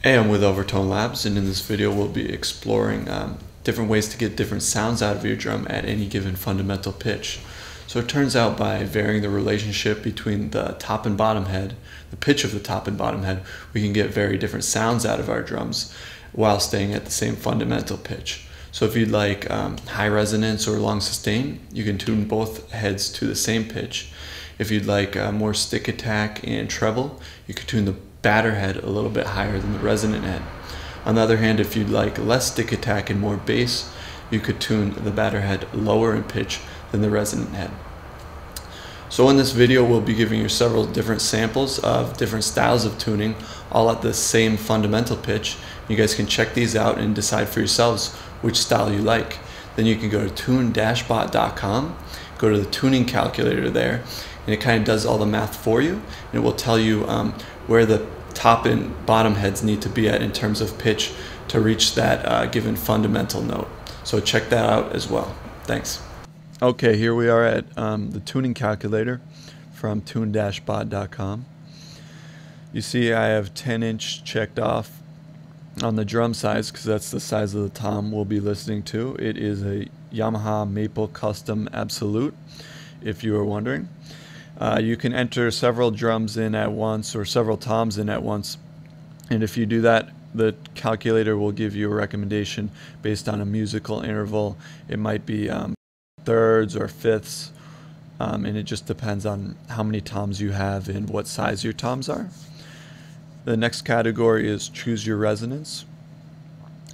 Hey, I'm with Overtone Labs, and in this video we'll be exploring different ways to get different sounds out of your drum at any given fundamental pitch. So it turns out by varying the relationship between the top and bottom head, the pitch of the top and bottom head, we can get very different sounds out of our drums while staying at the same fundamental pitch. So if you'd like high resonance or long sustain, you can tune both heads to the same pitch. If you'd like more stick attack and treble, you could tune the batter head a little bit higher than the resonant head. On the other hand, if you'd like less stick attack and more bass, you could tune the batter head lower in pitch than the resonant head. So in this video, we'll be giving you several different samples of different styles of tuning, all at the same fundamental pitch. You guys can check these out and decide for yourselves which style you like. Then you can go to tune-bot.com, go to the tuning calculator there, and it kind of does all the math for you, and it will tell you where the top and bottom heads need to be at in terms of pitch to reach that given fundamental note. So check that out as well. Thanks. Okay, here we are at the tuning calculator from tune-bot.com. You see I have 10-inch checked off on the drum size because that's the size of the tom we'll be listening to. It is a Yamaha Maple Custom Absolute, if you were wondering. You can enter several drums in at once or several toms in at once, and if you do that, the calculator will give you a recommendation based on a musical interval. It might be thirds or fifths, and it just depends on how many toms you have and what size your toms are. The next category is choose your resonance.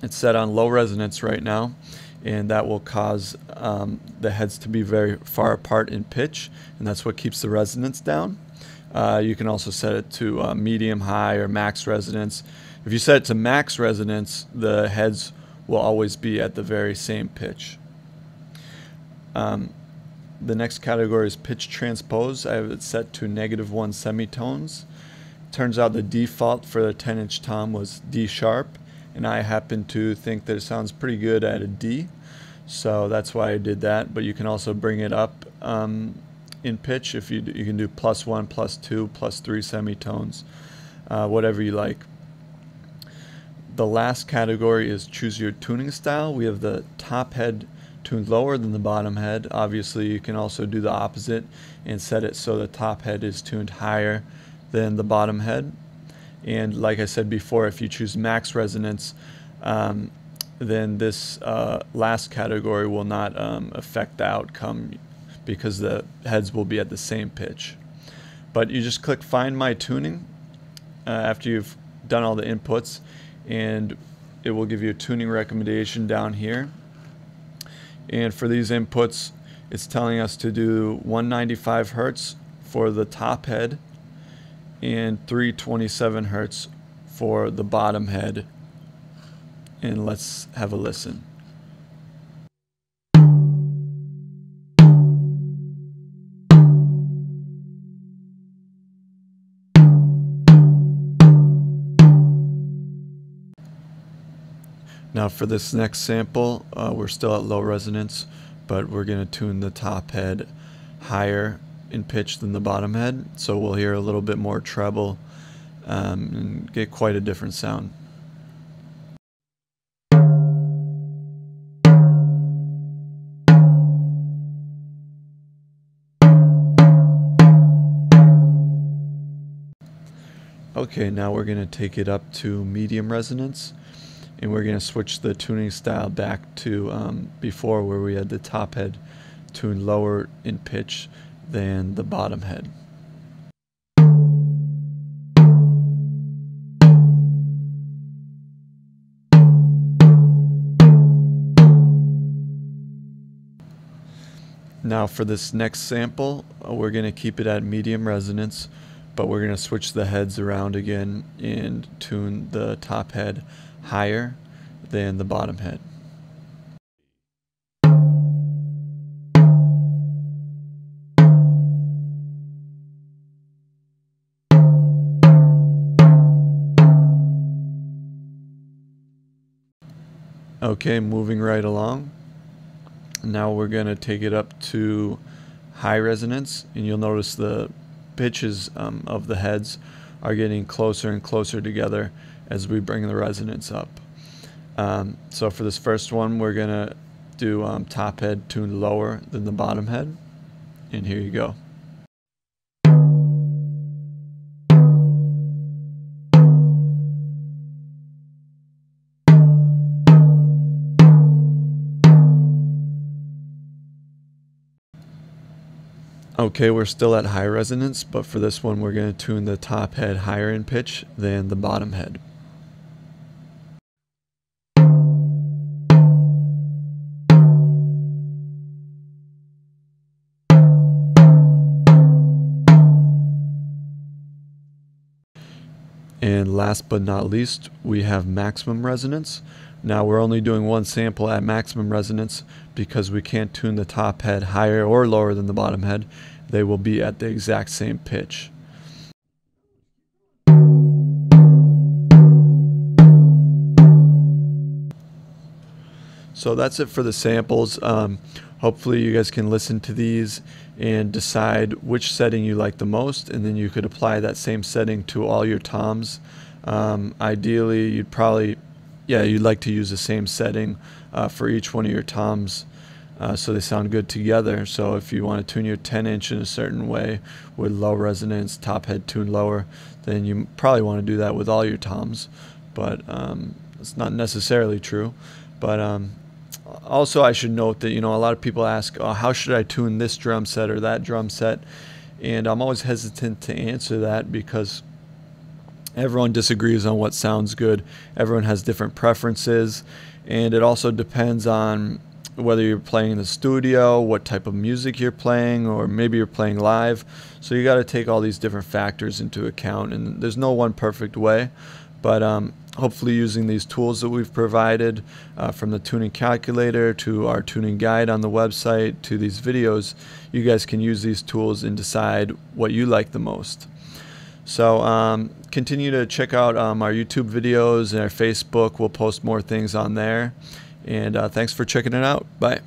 It's set on low resonance right now, and that will cause the heads to be very far apart in pitch, and that's what keeps the resonance down. You can also set it to medium, high, or max resonance. If you set it to max resonance, the heads will always be at the very same pitch. The next category is pitch transpose. I have it set to -1 semitones. Turns out the default for the 10-inch tom was D sharp, and I happen to think that it sounds pretty good at a D, so that's why I did that. But you can also bring it up in pitch. If you can do +1, +2, +3 semitones, whatever you like. The last category is choose your tuning style. We have the top head tuned lower than the bottom head. Obviously you can also do the opposite and set it so the top head is tuned higher than the bottom head. And like I said before, if you choose max resonance, then this last category will not affect the outcome because the heads will be at the same pitch. But you just click Find My Tuning after you've done all the inputs, and it will give you a tuning recommendation down here. And for these inputs, it's telling us to do 195 Hertz for the top head and 327 Hertz for the bottom head. And let's have a listen. Now for this next sample, we're still at low resonance, but we're going to tune the top head higher in pitch than the bottom head, so we'll hear a little bit more treble and get quite a different sound. Okay, now we're going to take it up to medium resonance, and we're going to switch the tuning style back to before, where we had the top head tuned lower in pitch than the bottom head. Now for this next sample, we're going to keep it at medium resonance, but we're going to switch the heads around again and tune the top head higher than the bottom head. Okay, moving right along. Now we're going to take it up to high resonance, and you'll notice the pitches of the heads are getting closer and closer together as we bring the resonance up. So for this first one, we're gonna do top head tuned lower than the bottom head, and here you go. Okay, we're still at high resonance, but for this one we're going to tune the top head higher in pitch than the bottom head. And last but not least, we have maximum resonance. Now we're only doing one sample at maximum resonance because we can't tune the top head higher or lower than the bottom head. They will be at the exact same pitch. So that's it for the samples. Hopefully you guys can listen to these and decide which setting you like the most, and then you could apply that same setting to all your toms. Ideally, you'd like to use the same setting for each one of your toms so they sound good together. So if you want to tune your 10-inch in a certain way with low resonance, top head tuned lower, then you probably want to do that with all your toms, but it's not necessarily true. But also, I should note that, a lot of people ask, how should I tune this drum set or that drum set? And I'm always hesitant to answer that because everyone disagrees on what sounds good. Everyone has different preferences, and it also depends on whether you're playing in the studio, what type of music you're playing, or maybe you're playing live. So you got to take all these different factors into account, and there's no one perfect way. But hopefully using these tools that we've provided, from the tuning calculator to our tuning guide on the website to these videos, you guys can use these tools and decide what you like the most. So continue to check out our YouTube videos and our Facebook. We'll post more things on there. And thanks for checking it out. Bye.